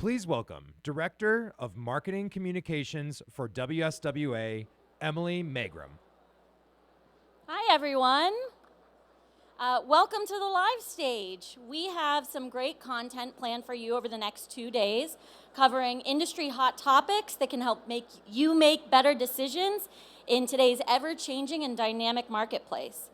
Please welcome Director of Marketing Communications for WSWA, Emily Magrum. Hi, everyone. Welcome to the live stage. We have some great content planned for you over the next 2 days, covering industry hot topics that can help make you make better decisions in today's ever-changing and dynamic marketplace.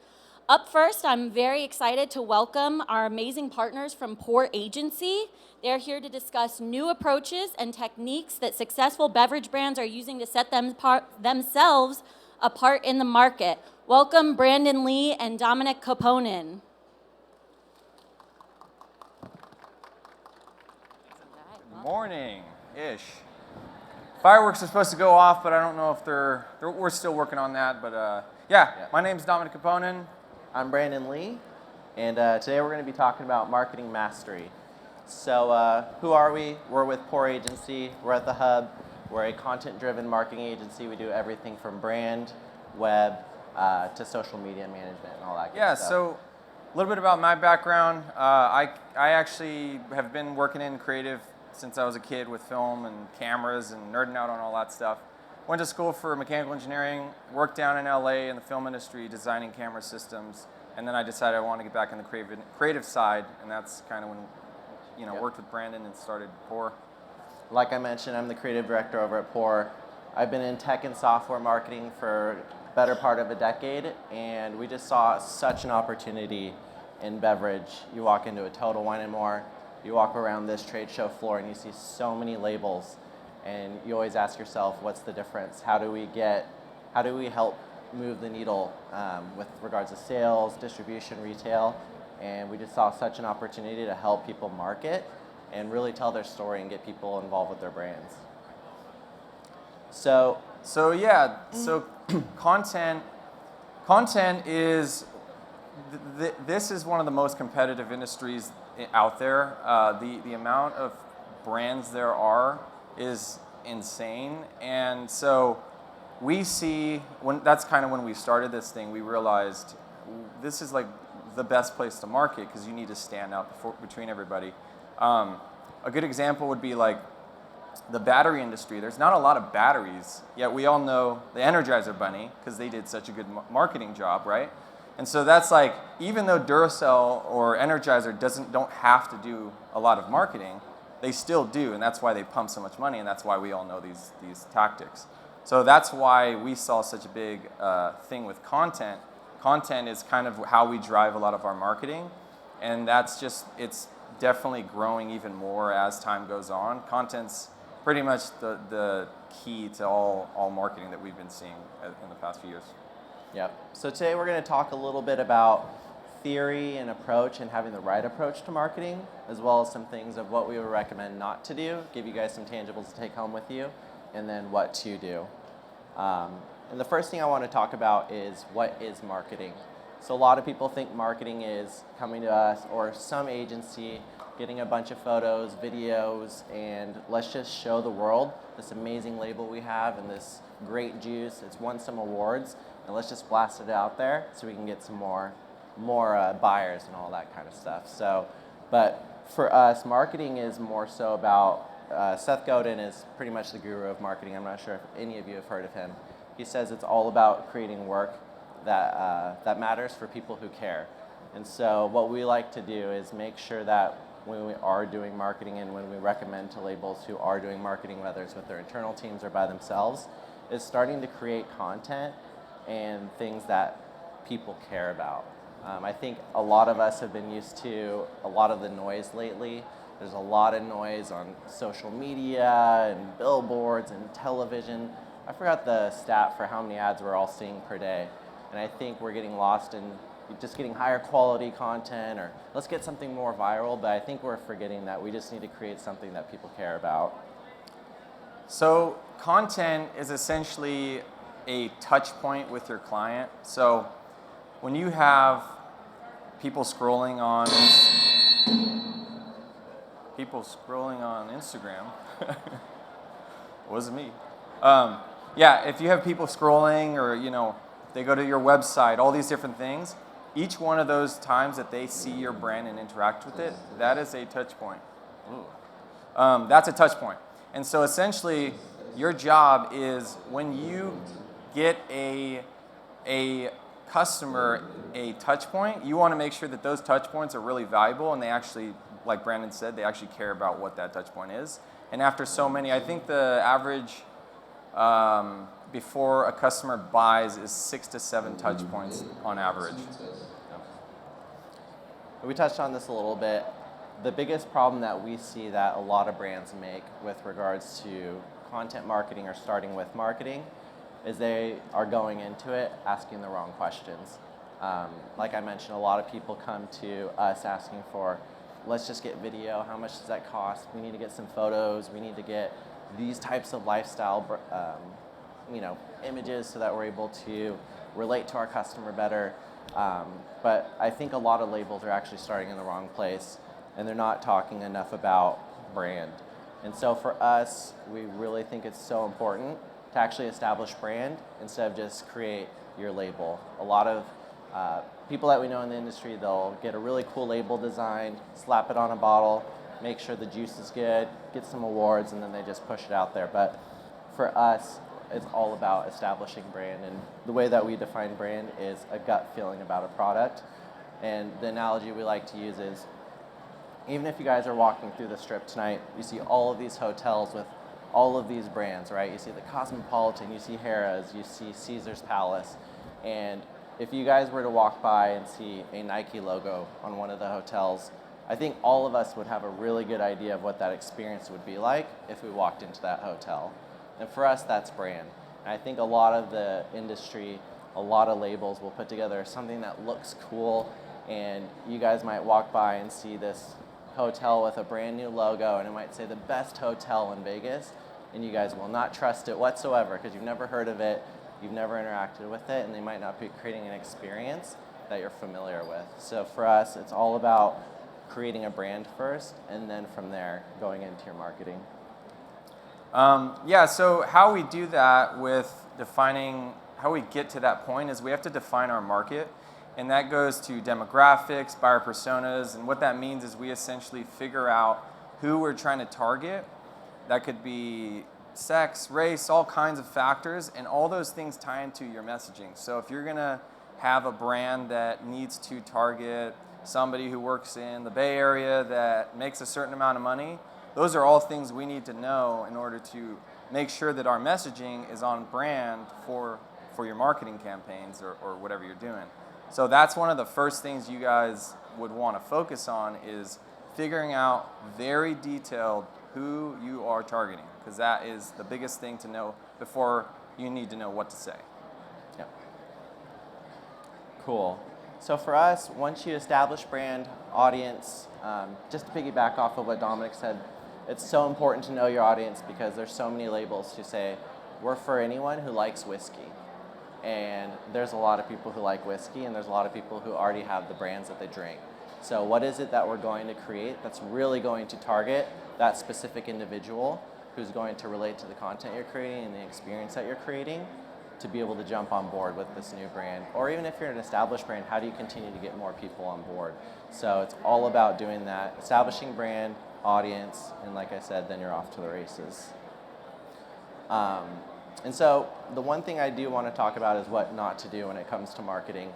Up first, I'm very excited to welcome our amazing partners from Pour Agency. They're here to discuss new approaches and techniques that successful beverage brands are using to set themselves apart in the market. Welcome Brandon Lee and Dominic Koponen. Good morning-ish. Fireworks are supposed to go off, but I don't know if we're still working on that. But my name's Dominic Koponen. I'm Brandon Lee, and today we're going to be talking about marketing mastery. So who are we? We're with Pour Agency. We're at the Hub. We're a content-driven marketing agency. We do everything from brand, web, to social media management and all that good stuff. So a little bit about my background. I actually have been working in creative since I was a kid with film and cameras and nerding out on all that stuff. Went to school for mechanical engineering, worked down in LA in the film industry designing camera systems, and then I decided I wanted to get back in the creative side, and that's kind of when, worked with Brandon and started Pour. Like I mentioned, I'm the creative director over at Pour. I've been in tech and software marketing for the better part of a decade, and we just saw such an opportunity in beverage. You walk into a Total Wine & More, you walk around this trade show floor, and you see so many labels. And you always ask yourself, what's the difference? How do we help move the needle with regards to sales, distribution, retail? And we just saw such an opportunity to help people market and really tell their story and get people involved with their brands. So content is, this is one of the most competitive industries out there. The amount of brands there are is insane, and so we see that's kind of when we started this thing. We realized this is like the best place to market because you need to stand out between everybody. A good example would be like the battery industry. There's not a lot of batteries, yet we all know the Energizer Bunny because they did such a good marketing job, right? And so that's like, even though Duracell or Energizer don't have to do a lot of marketing, they still do, and that's why they pump so much money, and that's why we all know these tactics. So that's why we saw such a big thing with content. Content is kind of how we drive a lot of our marketing, and it's definitely growing even more as time goes on. Content's pretty much the key to all marketing that we've been seeing in the past few years. Yep. So today we're going to talk a little bit about theory and approach and having the right approach to marketing, as well as some things of what we would recommend not to do, give you guys some tangibles to take home with you, and then what to do. And the first thing I want to talk about is what is marketing. So a lot of people think marketing is coming to us or some agency, getting a bunch of photos, videos, and let's just show the world this amazing label we have and this great juice. It's won some awards, and let's just blast it out there so we can get some more buyers and all that kind of stuff. So, but for us, marketing is more so about, Seth Godin is pretty much the guru of marketing. I'm not sure if any of you have heard of him. He says it's all about creating work that matters for people who care. And so what we like to do is make sure that when we are doing marketing and when we recommend to labels who are doing marketing, whether it's with their internal teams or by themselves, is starting to create content and things that people care about. I think a lot of us have been used to a lot of the noise lately. There's a lot of noise on social media and billboards and television. I forgot the stat for how many ads we're all seeing per day. And I think we're getting lost in just getting higher quality content, or let's get something more viral, but I think we're forgetting that we just need to create something that people care about. So content is essentially a touch point with your client. So when you have people scrolling on Instagram, it wasn't me. If you have people scrolling, or they go to your website, all these different things, each one of those times that they see your brand and interact with it, that is a touch point. That's a touch point. And so essentially, your job is when you get a customer a touch point, you want to make sure that those touch points are really valuable and they actually, like Brandon said, they actually care about what that touch point is. And after so many, I think the average before a customer buys is 6 to 7 touch points on average. We touched on this a little bit. The biggest problem that we see that a lot of brands make with regards to content marketing or starting with marketing is they are going into it asking the wrong questions. Like I mentioned, a lot of people come to us asking for, let's just get video, how much does that cost? We need to get some photos, we need to get these types of lifestyle images so that we're able to relate to our customer better. But I think a lot of labels are actually starting in the wrong place and they're not talking enough about brand. And so for us, we really think it's so important to actually establish brand instead of just create your label. A lot of people that we know in the industry, they'll get a really cool label designed, slap it on a bottle, make sure the juice is good, get some awards, and then they just push it out there. But for us, it's all about establishing brand. And the way that we define brand is a gut feeling about a product. And the analogy we like to use is, even if you guys are walking through the strip tonight, you see all of these hotels with all of these brands, right? You see the Cosmopolitan, you see Harrah's, you see Caesar's Palace. And if you guys were to walk by and see a Nike logo on one of the hotels, I think all of us would have a really good idea of what that experience would be like if we walked into that hotel. And for us, that's brand. And I think a lot of the industry, a lot of labels will put together something that looks cool, and you guys might walk by and see this hotel with a brand new logo, and it might say the best hotel in Vegas, and you guys will not trust it whatsoever because you've never heard of it, you've never interacted with it, and they might not be creating an experience that you're familiar with. So for us, it's all about creating a brand first, and then from there, going into your marketing. So how we do that with defining how we get to that point is we have to define our market, and that goes to demographics, buyer personas, and what that means is we essentially figure out who we're trying to target. That could be sex, race, all kinds of factors, and all those things tie into your messaging. So if you're gonna have a brand that needs to target somebody who works in the Bay Area that makes a certain amount of money, those are all things we need to know in order to make sure that our messaging is on brand for your marketing campaigns or whatever you're doing. So that's one of the first things you guys would want to focus on is figuring out very detailed who you are targeting, because that is the biggest thing to know before you need to know what to say. Yep. Cool. So for us, once you establish brand, audience, just to piggyback off of what Dominic said, it's so important to know your audience because there's so many labels who say, we're for anyone who likes whiskey. And there's a lot of people who like whiskey, and there's a lot of people who already have the brands that they drink. So what is it that we're going to create that's really going to target that specific individual who's going to relate to the content you're creating and the experience that you're creating to be able to jump on board with this new brand? Or even if you're an established brand, how do you continue to get more people on board? So it's all about doing that, establishing brand, audience, and like I said, then you're off to the races. And so the one thing I do want to talk about is what not to do when it comes to marketing.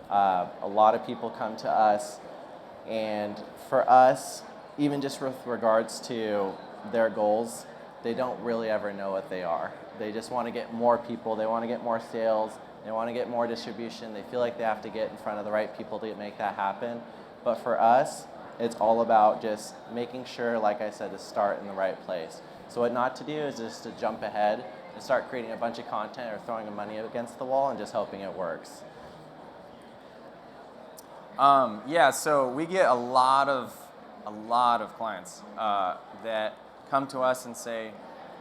A lot of people come to us, and for us, even just with regards to their goals, they don't really ever know what they are. They just want to get more people, they want to get more sales, they want to get more distribution, they feel like they have to get in front of the right people to make that happen. But for us, it's all about just making sure, like I said, to start in the right place. So what not to do is just to jump ahead and start creating a bunch of content or throwing money against the wall and just hoping it works. So we get a lot of clients that come to us and say,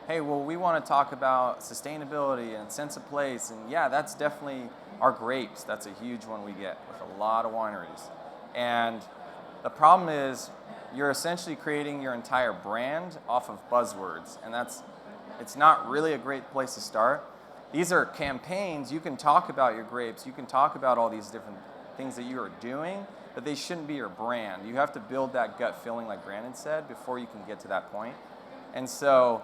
hey, well, we want to talk about sustainability and sense of place, and yeah, that's definitely our grapes. That's a huge one we get with a lot of wineries. And the problem is you're essentially creating your entire brand off of buzzwords, and it's not really a great place to start. These are campaigns. You can talk about your grapes. You can talk about all these different things that you are doing, but they shouldn't be your brand. You have to build that gut feeling, like Brandon said, before you can get to that point. And so,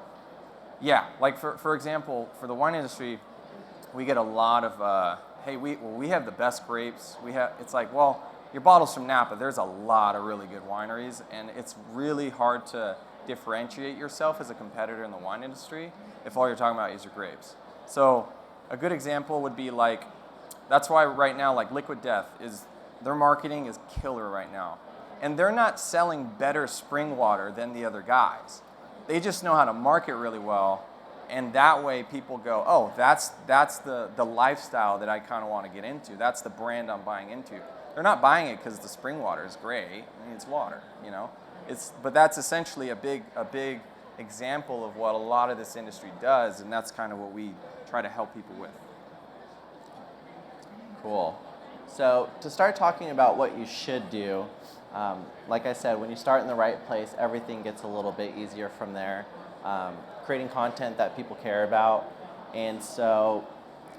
yeah, like for example, for the wine industry, we get a lot of, hey, we have the best grapes. It's like, well, your bottle's from Napa. There's a lot of really good wineries, and it's really hard to differentiate yourself as a competitor in the wine industry if all you're talking about is your grapes. So a good example would be like, that's why right now, like Liquid Death, their marketing is killer right now. And they're not selling better spring water than the other guys. They just know how to market really well, and that way people go, oh, that's the lifestyle that I kind of want to get into. That's the brand I'm buying into. They're not buying it because the spring water is great. I mean, it's water, you know. But that's essentially a big example of what a lot of this industry does, and that's kind of what we try to help people with. Cool. So to start talking about what you should do, like I said, when you start in the right place, everything gets a little bit easier from there. Creating content that people care about. And so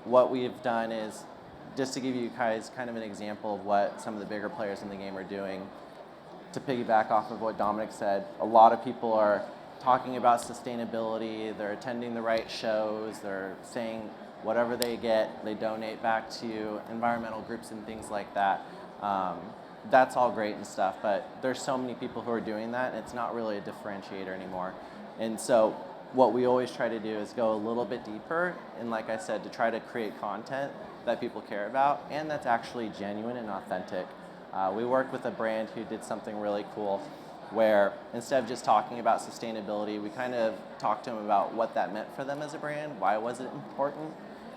what we've done is, just to give you guys kind of an example of what some of the bigger players in the game are doing, to piggyback off of what Dominic said, a lot of people are talking about sustainability, they're attending the right shows, they're saying whatever they get, they donate back to environmental groups and things like that. That's all great and stuff, but there's so many people who are doing that, and it's not really a differentiator anymore. And so what we always try to do is go a little bit deeper, and like I said, to try to create content that people care about and that's actually genuine and authentic. We worked with a brand who did something really cool where instead of just talking about sustainability, we kind of talked to them about what that meant for them as a brand, why was it important,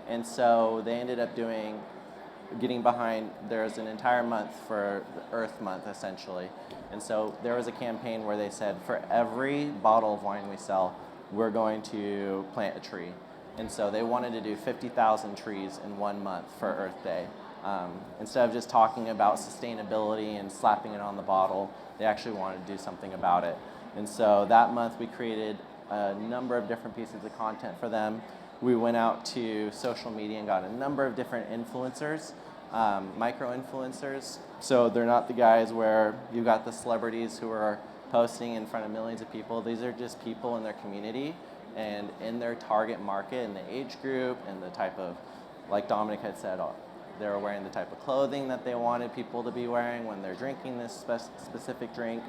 and so they ended up getting behind, there's an entire month for the Earth Month essentially, and so there was a campaign where they said for every bottle of wine we sell, we're going to plant a tree. And so they wanted to do 50,000 trees in 1 month for Earth Day. Instead of just talking about sustainability and slapping it on the bottle, they actually wanted to do something about it. And so that month we created a number of different pieces of content for them. We went out to social media and got a number of different influencers, micro-influencers. So they're not the guys where you got the celebrities who are posting in front of millions of people. These are just people in their community and in their target market and the age group and the type of, like Dominic had said, they were wearing the type of clothing that they wanted people to be wearing when they're drinking this specific drink.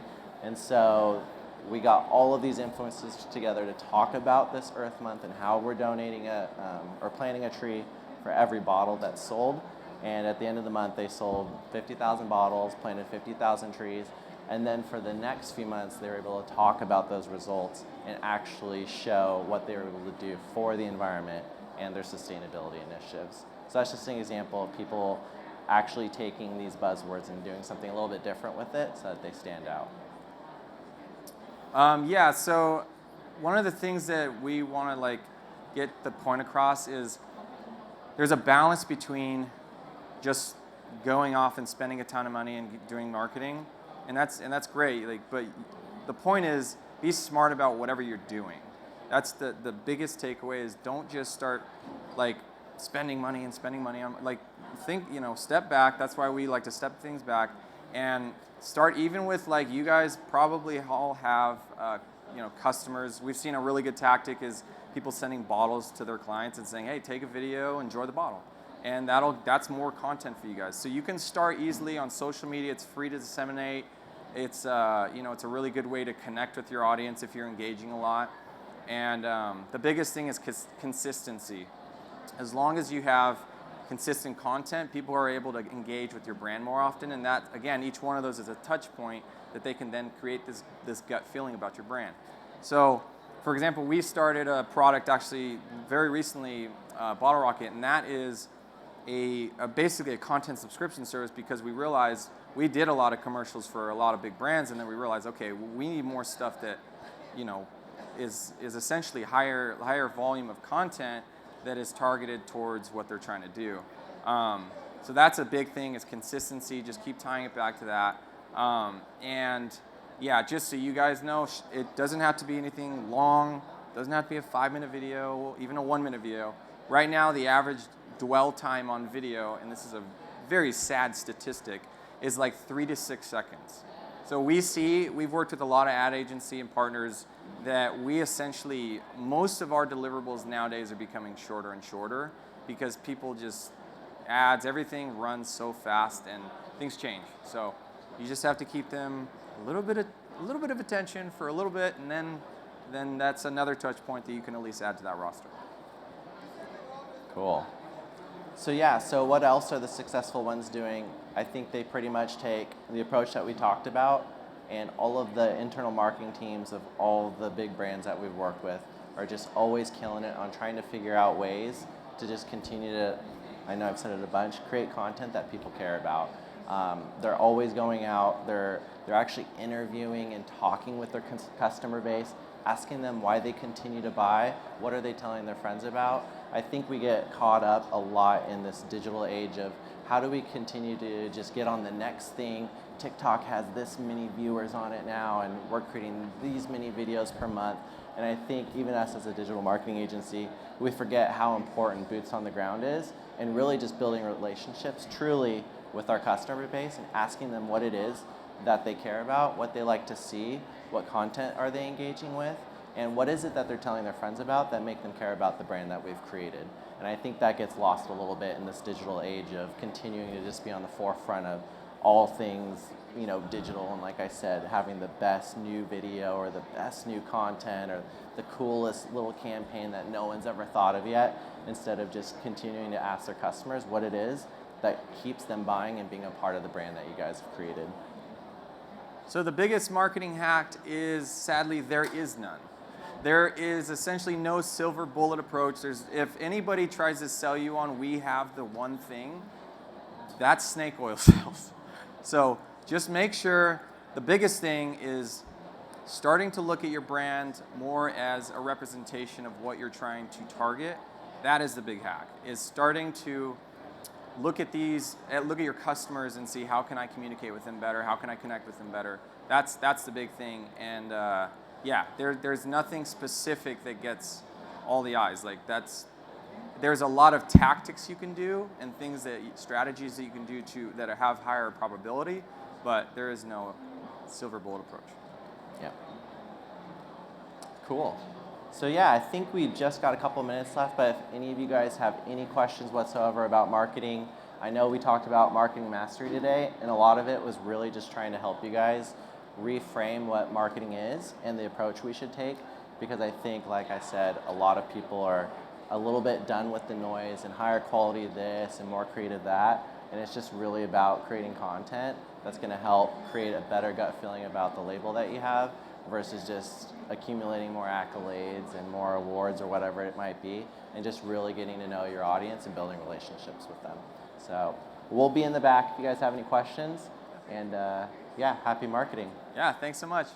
And so we got all of these influencers together to talk about this Earth Month and how we're donating or planting a tree for every bottle that's sold. And at the end of the month, they sold 50,000 bottles, planted 50,000 trees. And then for the next few months, they were able to talk about those results and actually show what they were able to do for the environment and their sustainability initiatives. So that's just an example of people actually taking these buzzwords and doing something a little bit different with it so that they stand out. Yeah, so one of the things that we want to get the point across is there's a balance between just going off and spending a ton of money and doing marketing, and that's great. But the point is, be smart about whatever you're doing. That's the biggest takeaway is don't just start spending money on think, step back. That's why we like to step things back and start even with you guys probably all have customers. We've seen a really good tactic is people sending bottles to their clients and saying, hey, take a video, enjoy the bottle. And that's more content for you guys. So you can start easily on social media. It's free to disseminate. It's it's a really good way to connect with your audience if you're engaging a lot. And the biggest thing is consistency. As long as you have consistent content, people are able to engage with your brand more often. And that, again, each one of those is a touch point that they can then create this gut feeling about your brand. So, for example, we started a product actually very recently, Bottle Rocket, and that is basically a content subscription service because we realized we did a lot of commercials for a lot of big brands, and then we realized, okay, we need more stuff that, is essentially higher volume of content that is targeted towards what they're trying to do. So that's a big thing is consistency. Just keep tying it back to that. And yeah, just so you guys know, it doesn't have to be anything long. Doesn't have to be a 5-minute video, even a 1-minute video. Right now, the average dwell time on video, and this is a very sad statistic, is 3 to 6 seconds. So we've worked with a lot of ad agency and partners that we essentially, most of our deliverables nowadays are becoming shorter and shorter because people just, ads, everything runs so fast and things change. So you just have to keep them a little bit of attention for a little bit, and then that's another touch point that you can at least add to that roster. Cool. So yeah, so what else are the successful ones doing? I think they pretty much take the approach that we talked about, and all of the internal marketing teams of all the big brands that we've worked with are just always killing it on trying to figure out ways to just continue to, I know I've said it a bunch, create content that people care about. They're always going out, they're actually interviewing and talking with their customer base, asking them why they continue to buy, what are they telling their friends about. I think we get caught up a lot in this digital age of how do we continue to just get on the next thing. TikTok has this many viewers on it now, and we're creating these many videos per month. And I think even us as a digital marketing agency, we forget how important boots on the ground is, and really just building relationships truly with our customer base and asking them what it is that they care about, what they like to see, what content are they engaging with, and what is it that they're telling their friends about that make them care about the brand that we've created. And I think that gets lost a little bit in this digital age of continuing to just be on the forefront of all things, you know, digital, and like I said, having the best new video or the best new content or the coolest little campaign that no one's ever thought of yet, instead of just continuing to ask their customers what it is that keeps them buying and being a part of the brand that you guys have created. So the biggest marketing hack is, sadly, there is none. There is essentially no silver bullet approach. If anybody tries to sell you on we have the one thing, that's snake oil sales. So just make sure the biggest thing is starting to look at your brand more as a representation of what you're trying to target. That is the big hack, is starting to look at your customers and see how can I communicate with them better, how can I connect with them better. That's the big thing. And yeah, there's nothing specific that gets all the eyes. Like there's a lot of tactics you can do and strategies that you can do that have higher probability, but there is no silver bullet approach. Yeah. Cool. So yeah, I think we've just got a couple minutes left, but if any of you guys have any questions whatsoever about marketing, I know we talked about marketing mastery today, and a lot of it was really just trying to help you guys reframe what marketing is and the approach we should take, because I think, like I said, a lot of people are a little bit done with the noise and higher quality this and more creative that, and it's just really about creating content that's going to help create a better gut feeling about the label that you have versus just accumulating more accolades and more awards or whatever it might be, and just really getting to know your audience and building relationships with them. So we'll be in the back if you guys have any questions, and yeah, happy marketing. Yeah, thanks so much.